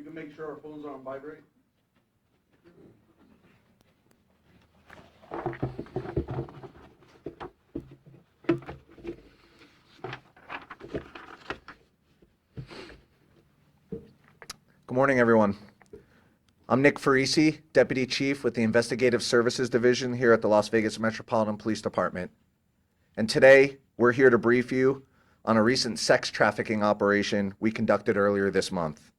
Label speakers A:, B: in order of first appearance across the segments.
A: can make sure our phones are on vibrate.
B: Good morning, everyone. I'm Nick Farisi, Deputy Chief with the Investigative Services Division here at the Las Vegas Metropolitan Police Department. And today, we're here to brief you on a recent sex trafficking operation we conducted earlier this month.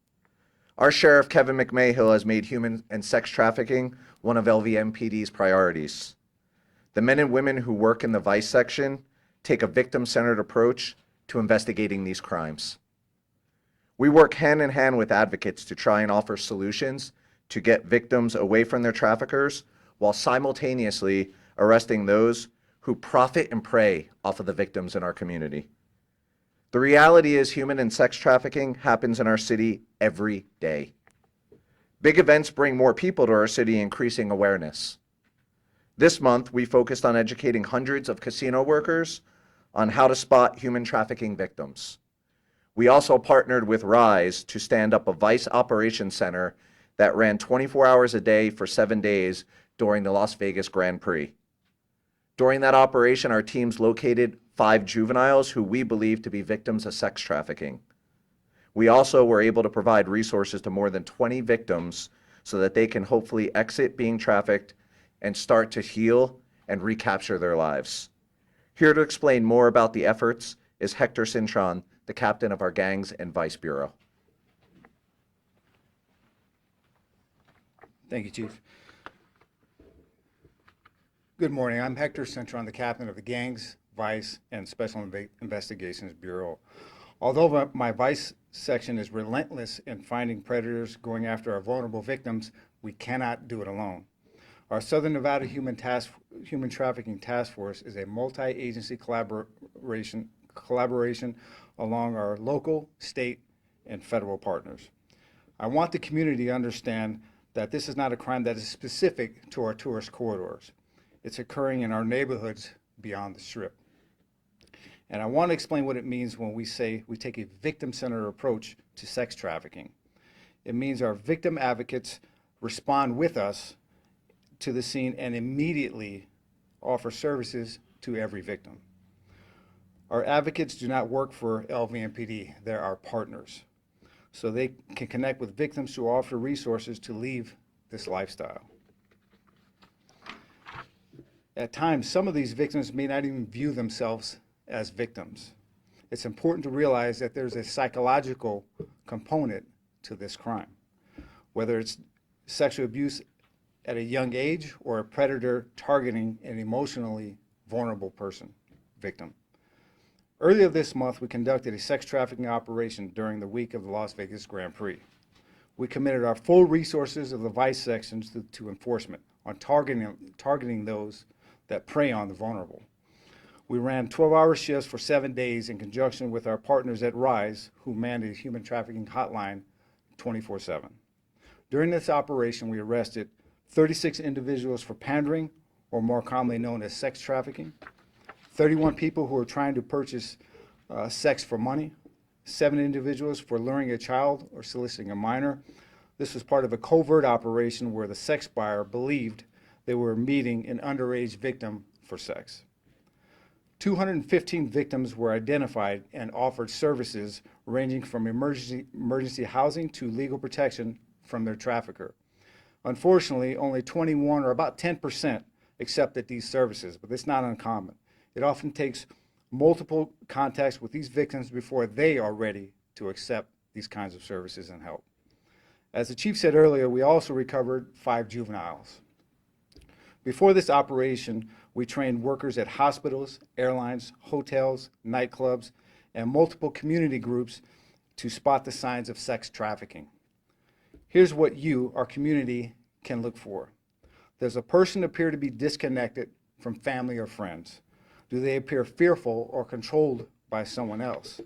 B: Our Sheriff, Kevin McMahill, has made human and sex trafficking one of LVMPD's priorities. The men and women who work in the Vice section take a victim-centered approach to investigating these crimes. We work hand in hand with advocates to try and offer solutions to get victims away from their traffickers while simultaneously arresting those who profit and prey off of the victims in our community. The reality is human and sex trafficking happens in our city every day. Big events bring more people to our city, increasing awareness. This month, we focused on educating hundreds of casino workers on how to spot human trafficking victims. We also partnered with RISE to stand up a Vice Operations Center that ran 24 hours a day for 7 days during the Las Vegas Grand Prix. During that operation, our teams located 5 juveniles who we believe to be victims of sex trafficking. We also were able to provide resources to more than 20 victims so that they can hopefully exit being trafficked and start to heal and recapture their lives. Here to explain more about the efforts is Hector Cintron, the captain of our Gangs and Vice Bureau.
C: Thank you, Chief. Good morning. I'm Hector Cintron, the captain of the Gangs, Vice, and Special Investigations Bureau. Although my Vice section is relentless in finding predators going after our vulnerable victims, we cannot do it alone. Our Southern Nevada Human Trafficking Task Force is a multi-agency collaboration along our local, state, and federal partners. I want the community to understand that this is not a crime that is specific to our tourist corridors. It's occurring in our neighborhoods beyond the Strip. And I want to explain what it means when we say we take a victim-centered approach to sex trafficking. It means our victim advocates respond with us to the scene and immediately offer services to every victim. Our advocates do not work for LVMPD, they're our partners. So they can connect with victims to offer resources to leave this lifestyle. At times, some of these victims may not even view themselves as victims. It's important to realize that there's a psychological component to this crime, whether it's sexual abuse at a young age or a predator targeting an emotionally vulnerable victim. Earlier this month, we conducted a sex trafficking operation during the week of the Las Vegas Grand Prix. We committed our full resources of the Vice sections to enforcement on targeting those that prey on the vulnerable. We ran 12-hour shifts for 7 days in conjunction with our partners at RISE, who manned a human trafficking hotline 24/7. During this operation, we arrested 36 individuals for pandering, or more commonly known as sex trafficking, 31 people who were trying to purchase sex for money, 7 individuals for luring a child or soliciting a minor. This was part of a covert operation where the sex buyer believed they were meeting an underage victim for sex. 215 victims were identified and offered services ranging from emergency housing to legal protection from their trafficker. Unfortunately, only 21, or about 10%, accepted these services, but it's not uncommon. It often takes multiple contacts with these victims before they are ready to accept these kinds of services and help. As the chief said earlier, we also recovered 5 juveniles. Before this operation, we trained workers at hospitals, airlines, hotels, nightclubs, and multiple community groups to spot the signs of sex trafficking. Here's what you, our community, can look for. Does a person appear to be disconnected from family or friends? Do they appear fearful or controlled by someone else?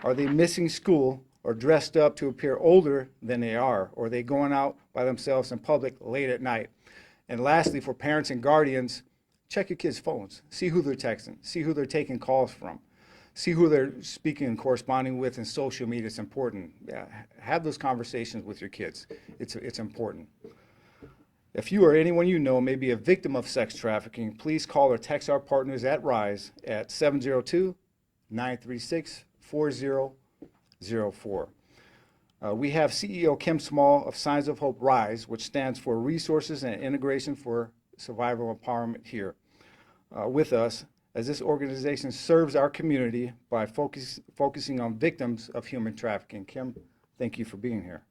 C: Are they missing school or dressed up to appear older than they are? Or are they going out by themselves in public late at night? And lastly, for parents and guardians, check your kids' phones. See who they're texting. See who they're taking calls from. see who they're speaking and corresponding with in social media. It's important. Have those conversations with your kids. It's important. If you or anyone you know may be a victim of sex trafficking, please call or text our partners at RISE at 702-936-4004. We have CEO Kim Small of Signs of Hope RISE, which stands for Resources and Integration for Survival Empowerment here, with us, as this organization serves our community by focusing on victims of human trafficking. Kim, thank you for being here.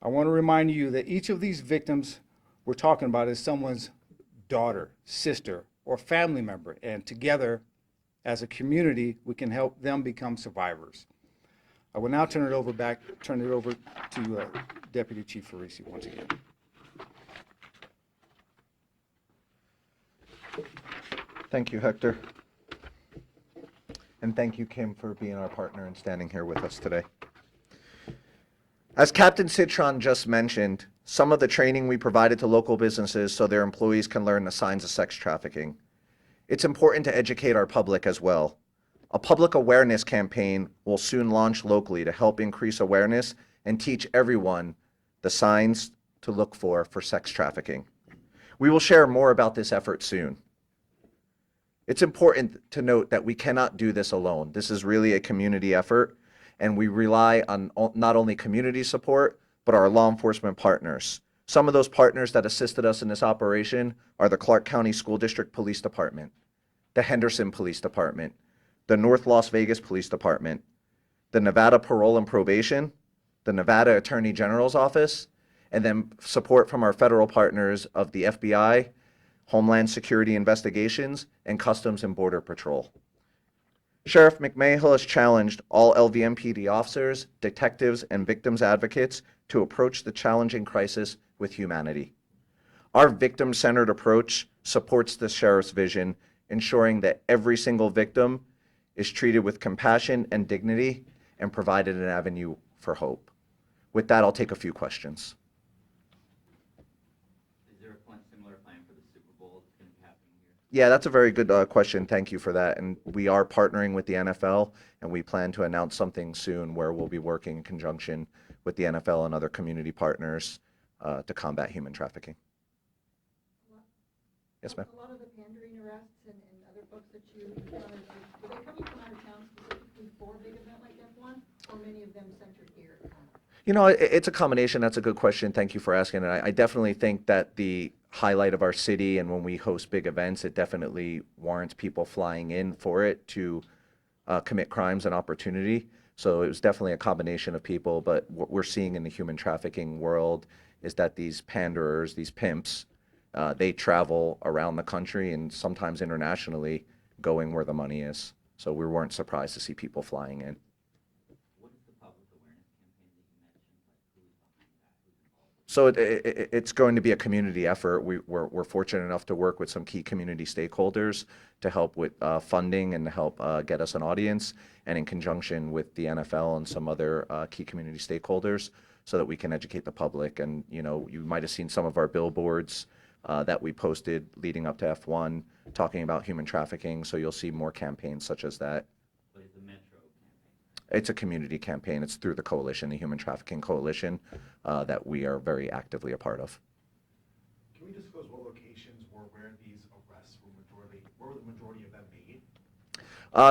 C: I want to remind you that each of these victims we're talking about is someone's daughter, sister, or family member, and together, as a community, we can help them become survivors. I will now turn it over to Deputy Chief Farisi once again.
B: Thank you, Hector. And thank you, Kim, for being our partner and standing here with us today. As Captain Citron just mentioned, some of the training we provided to local businesses so their employees can learn the signs of sex trafficking. It's important to educate our public as well. A public awareness campaign will soon launch locally to help increase awareness and teach everyone the signs to look for sex trafficking. We will share more about this effort soon. It's important to note that we cannot do this alone. This is really a community effort, and we rely on not only community support, but our law enforcement partners. Some of those partners that assisted us in this operation are the Clark County School District Police Department, the Henderson Police Department, the North Las Vegas Police Department, the Nevada Parole and Probation, the Nevada Attorney General's Office, and then support from our federal partners of the FBI, Homeland Security Investigations, and Customs and Border Patrol. Sheriff McMahill has challenged all LVMPD officers, detectives, and victims advocates to approach the challenging crisis with humanity. Our victim-centered approach supports the sheriff's vision, ensuring that every single victim is treated with compassion and dignity and provided an avenue for hope. With that, I'll take a few questions.
A: Is there a similar plan for the Super Bowl that's going to be happening here?
B: Yeah, that's a very good question. Thank you for that. And we are partnering with the NFL, and we plan to announce something soon where we'll be working in conjunction with the NFL and other community partners to combat human trafficking. Yes, ma'am.
D: A lot of the pandering arrests and other folks that you encountered, were they coming from out of town specifically for a big event like F1, or many of them centered here?
B: You know, it's a combination. That's a good question. Thank you for asking. And I definitely think that the highlight of our city, and when we host big events, it definitely warrants people flying in for it to commit crimes and opportunity. So it was definitely a combination of people. But what we're seeing in the human trafficking world is that these panderers, these pimps, they travel around the country and sometimes internationally, going where the money is. So we weren't surprised to see people flying in.
A: What is the public awareness campaign that you mentioned? Like, who's behind that? Who's involved?
B: So it's going to be a community effort. We're fortunate enough to work with some key community stakeholders to help with funding and help get us an audience, and in conjunction with the NFL and some other key community stakeholders, so that we can educate the public. And you know, you might have seen some of our billboards that we posted leading up to F1 talking about human trafficking. So you'll see more campaigns such as that.
A: What is the Metro campaign?
B: It's a community campaign. It's through the coalition, the Human Trafficking Coalition, that we are very actively a part of.
E: Can we disclose what locations were where these arrests were the majority of them made?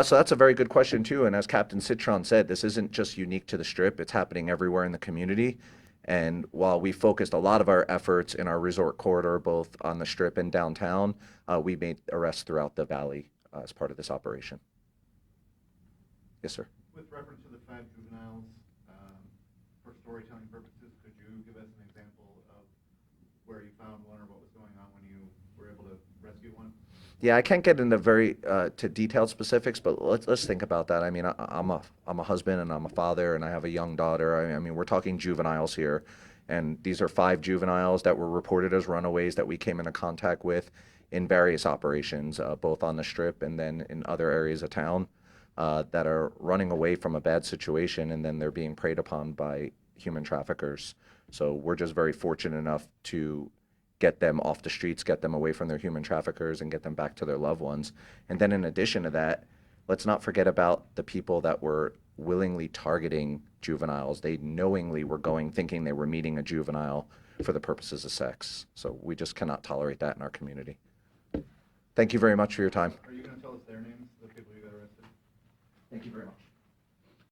B: So that's a very good question too. And as Captain Citron said, this isn't just unique to the Strip. It's happening everywhere in the community. And while we focused a lot of our efforts in our resort corridor, both on the Strip and downtown, we made arrests throughout the valley as part of this operation. Yes, sir.
E: With reference to the 5 juveniles, for storytelling purposes, could you give us an example of where you found one or what was going on when you were able to rescue one?
B: Yeah, I can't get into very to detailed specifics, but let's think about that. I mean, I'm a husband and I'm a father and I have a young daughter. I mean, we're talking juveniles here, and these are 5 juveniles that were reported as runaways that we came into contact with in various operations, both on the Strip and then in other areas of town, that are running away from a bad situation, and then they're being preyed upon by human traffickers. So we're just very fortunate enough to get them off the streets, get them away from their human traffickers, and get them back to their loved ones. And then in addition to that, let's not forget about the people that were willingly targeting juveniles. They knowingly were going thinking they were meeting a juvenile for the purposes of sex. So we just cannot tolerate that in our community. Thank you very much for your time.
E: Are you gonna tell us their names, the people you got arrested?
B: Thank you very much.